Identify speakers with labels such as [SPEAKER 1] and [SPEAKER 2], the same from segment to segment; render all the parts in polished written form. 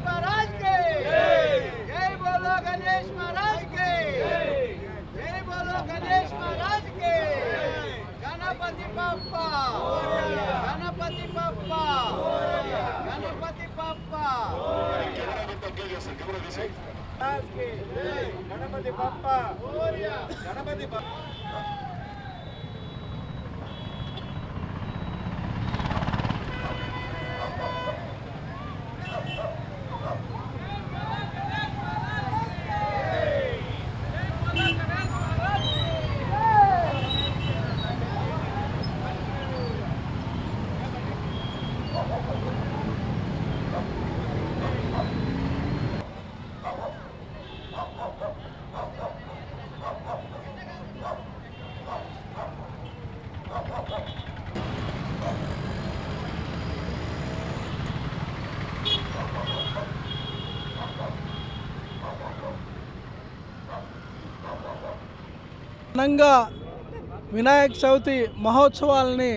[SPEAKER 1] महाराज के जय बोलो गणेश महाराज के जय बोलो गणेश महाराज के गणपति बप्पा गणपति बप्पा गणपति बप्पा गणपति बप्पा गणपति बप्पा
[SPEAKER 2] ఘనంగా వినాయక చవితి మహోత్సవాలని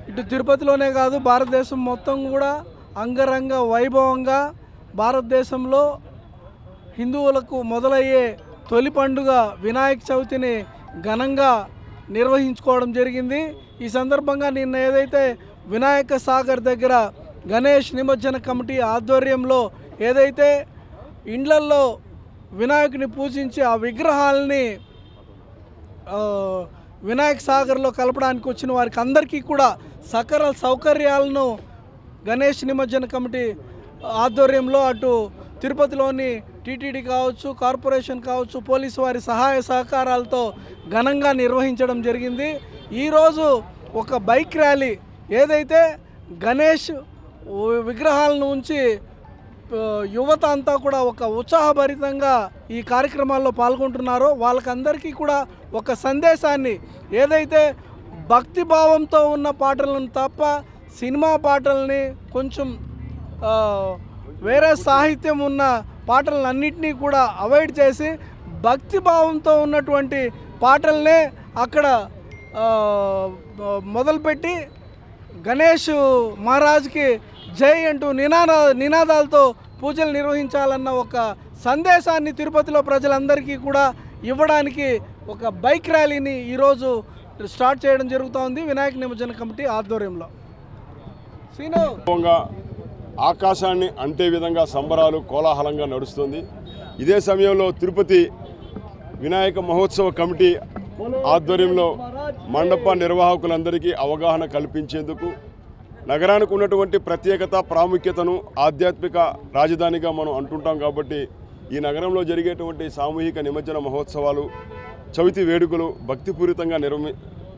[SPEAKER 2] ఇటు తిరుపతిలోనే కాదు భారతదేశం మొత్తం కూడా అంగరంగ వైభవంగా భారతదేశంలో హిందువులకు మొదలయ్యే తొలి పండుగ వినాయక చవితిని ఘనంగా నిర్వహించుకోవడం జరిగింది. ఈ సందర్భంగా నిన్న ఏదైతే వినాయక సాగర్ దగ్గర గణేష్ నిమజ్జన కమిటీ ఆధ్వర్యంలో ఏదైతే ఇండ్లల్లో వినాయకుని పూజించి ఆ విగ్రహాలని వినాయక సాగర్లో కలపడానికి వచ్చిన వారికి అందరికీ కూడా సకల సౌకర్యాలను గణేష్ నిమజ్జన కమిటీ ఆధ్వర్యంలో అటు తిరుపతిలోని టీటీడీ కావచ్చు, కార్పొరేషన్ కావచ్చు, పోలీసు వారి సహాయ సహకారాలతో ఘనంగా నిర్వహించడం జరిగింది. ఈరోజు ఒక బైక్ ర్యాలీ ఏదైతే గణేష్ విగ్రహాలను ఉంచి యువత అంతా కూడా ఒక ఉత్సాహభరితంగా ఈ కార్యక్రమాల్లో పాల్గొంటున్నారో వాళ్ళకందరికీ కూడా ఒక సందేశాన్ని, ఏదైతే భక్తి భావంతో ఉన్న పాటలను తప్ప సినిమా పాటల్ని కొంచెం వేరే సాహిత్యం ఉన్న పాటలన్నింటినీ కూడా అవాయిడ్ చేసి భక్తి భావంతో ఉన్నటువంటి పాటలనే అక్కడ మొదలుపెట్టి గణేష్ మహారాజ్కి జై అంటూ నినాదాలతో పూజలు నిర్వహించాలన్న ఒక సందేశాన్ని తిరుపతిలో ప్రజలందరికీ కూడా ఇవ్వడానికి ఒక బైక్ ర్యాలీని ఈరోజు స్టార్ట్ చేయడం జరుగుతోంది వినాయక నిమజ్జన కమిటీ ఆధ్వర్యంలో.
[SPEAKER 3] ఆకాశాన్ని అంటే విధంగా సంబరాలు కోలాహలంగా నడుస్తుంది. ఇదే సమయంలో తిరుపతి వినాయక మహోత్సవ కమిటీ ఆధ్వర్యంలో మండప నిర్వాహకులందరికీ అవగాహన కల్పించేందుకు నగరానికి ఉన్నటువంటి ప్రత్యేకత ప్రాముఖ్యతను ఆధ్యాత్మిక రాజధానిగా మనం అంటుంటాం కాబట్టి ఈ నగరంలో జరిగేటువంటి సామూహిక నిమజ్జన మహోత్సవాలు, చవితి వేడుకలు భక్తిపూరితంగా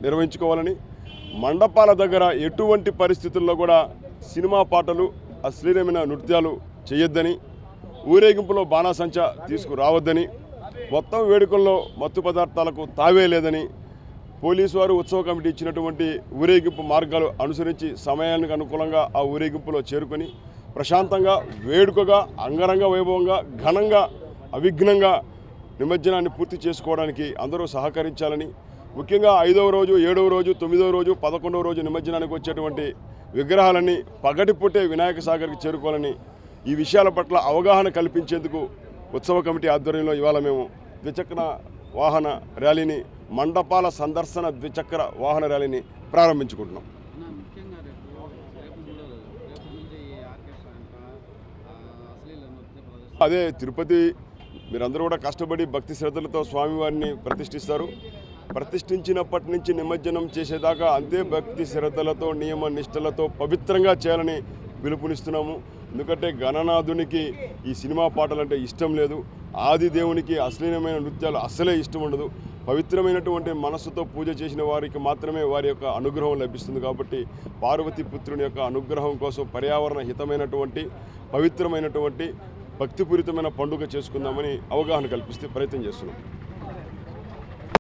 [SPEAKER 3] నిర్వహించుకోవాలని, మండపాల దగ్గర ఎటువంటి పరిస్థితుల్లో కూడా సినిమా పాటలు, అశ్లీలమైన నృత్యాలు చేయొద్దని, ఊరేగింపులో బాణాసంచా తీసుకురావద్దని, మొత్తం వేడుకల్లో మత్తు పదార్థాలకు తావే లేదని పోలీసు వారు ఉత్సవ కమిటీ ఇచ్చినటువంటి ఊరేగింపు మార్గాలు అనుసరించి సమయానికి అనుకూలంగా ఆ ఊరేగింపులో చేరుకొని ప్రశాంతంగా వేడుకగా అంగరంగ వైభవంగా ఘనంగా అవిఘ్నంగా నిమజ్జనాన్ని పూర్తి చేసుకోవడానికి అందరూ సహకరించాలని, ముఖ్యంగా 5వ రోజు, 7వ రోజు, 9వ రోజు, 11వ రోజు నిమజ్జనానికి వచ్చేటువంటి విగ్రహాలన్నీ పగటిపూటే వినాయక సాగర్కి చేరుకోవాలని, ఈ విషయాల పట్ల అవగాహన కల్పించేందుకు ఉత్సవ కమిటీ ఆధ్వర్యంలో ఇవాళ మేము ద్విచక్ర వాహన ర్యాలీని, మండపాల సందర్శన ద్విచక్ర వాహన ర్యాలీని ప్రారంభించుకుంటున్నాం. అదే తిరుపతి మీరందరూ కూడా కష్టపడి భక్తి శ్రద్ధలతో స్వామివారిని ప్రతిష్ఠిస్తారు. ప్రతిష్ఠించినప్పటి నుంచి నిమజ్జనం చేసేదాకా అంతే భక్తి శ్రద్ధలతో నియమ నిష్టలతో పవిత్రంగా చేయాలని పిలుపునిస్తున్నాము. ఎందుకంటే గణనాథునికి ఈ సినిమా పాటలంటే ఇష్టం లేదు, ఆది దేవునికి అశ్లీలమైన నృత్యాలు అస్సలే ఇష్టం ఉండదు. పవిత్రమైనటువంటి మనస్సుతో పూజ చేసిన వారికి మాత్రమే వారి యొక్క అనుగ్రహం లభిస్తుంది. కాబట్టి పార్వతీ పుత్రుని యొక్క అనుగ్రహం కోసం పర్యావరణ హితమైనటువంటి పవిత్రమైనటువంటి భక్తిపూరితమైన పండుగ చేసుకుందామని అవగాహన కల్పిస్తే ప్రయత్నం చేస్తున్నాం.